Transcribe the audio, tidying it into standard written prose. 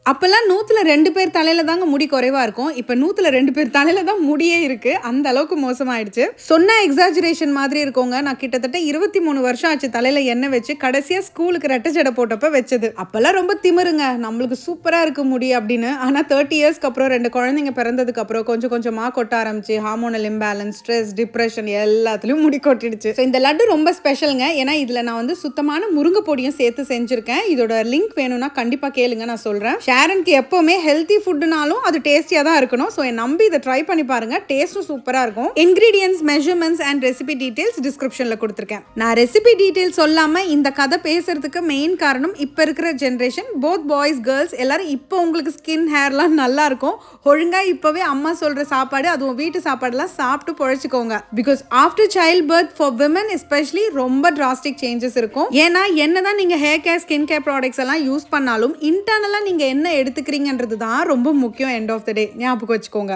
அப்பல்லாம் 100ல 2 பேர் தலையில தாங்க முடி குறைவா இருக்கும். இப்ப 100ல 2 பேர் தலையில தான் முடியே இருக்கு. அந்த அளவுக்கு மோசமாயிடுச்சு. சொன்னா எக்ஸாஜரேஷன் மாதிரி இருக்குங்க. நான் கிட்டத்தட்ட 23 வருஷம் ஆச்சு தலையில எண்ணெய் வச்சு. கடைசியா ஸ்கூலுக்கு ரெட்டை ஜடை போட்டப்ப வச்சது. அப்பல்லாம் ரொம்ப திமிருங்க. நம்மளுக்கு சூப்பரா இருக்கு முடி அப்படின்னு. ஆனா 30 இயர்ஸ்க்கு அப்புறம் 2 குழந்தைங்க பிறந்ததுக்கு அப்புறம் கொஞ்சம் கொஞ்சமா கொட்ட ஆரம்பிச்சு. ஹார்மோனல் இம்பேலன்ஸ், ஸ்ட்ரெஸ், டிப்ரஷன் எல்லாத்துலயும் முடி கொட்டிடுச்சு. இந்த லட்டு ரொம்ப ஸ்பெஷல்ங்க. ஏன்னா இதுல நான் வந்து சுத்தமான முருங்கை பொடியும் சேர்த்து செஞ்சிருக்கேன். இதோட லிங்க் வேணும்னா கண்டிப்பா கேளுங்க, நான் சொல்றேன். ஷேரனுக்கு எப்பவுமே ஹெல்த்தி ஃபுட்னாலும் அது டேஸ்டியா தான் இருக்கணும். ஸோ நம்பி இதை ட்ரை பண்ணி பாருங்க. டேஸ்ட்டும் சூப்பரா இருக்கும். Ingredients, measurements and recipe details டிஸ்கிரிப்ஷன்ல கொடுத்துருக்கேன். நான் ரெசிபி டீடைல்ஸ் சொல்லாம இந்த கதை பேசுறதுக்கு மெயின் காரணம் இப்ப இருக்கிற ஜென்ரேஷன், போத் பாய்ஸ் கேர்ள்ஸ் எல்லாரும் இப்போ உங்களுக்கு ஸ்கின் ஹேர்லாம் நல்லா இருக்கும். ஒழுங்கா இப்பவே அம்மா சொல்ற சாப்பாடு, அதுவும் வீட்டு சாப்பாடுலாம் சாப்பிட்டு பொழைச்சிக்கோங்க. Because after child birth for women especially ரொம்ப டிராஸ்டிக் சேஞ்சஸ் இருக்கும். ஏன்னா என்னதான் நீங்க hair care, skin care products எல்லாம் யூஸ் பண்ணாலும் இன்டர்னலா நீங்க என்ன எடுத்துக்கிறீங்கன்றது தான் ரொம்ப முக்கியம். எண்ட் ஆஃப் த டே ஞாபகம் வச்சுக்கோங்க.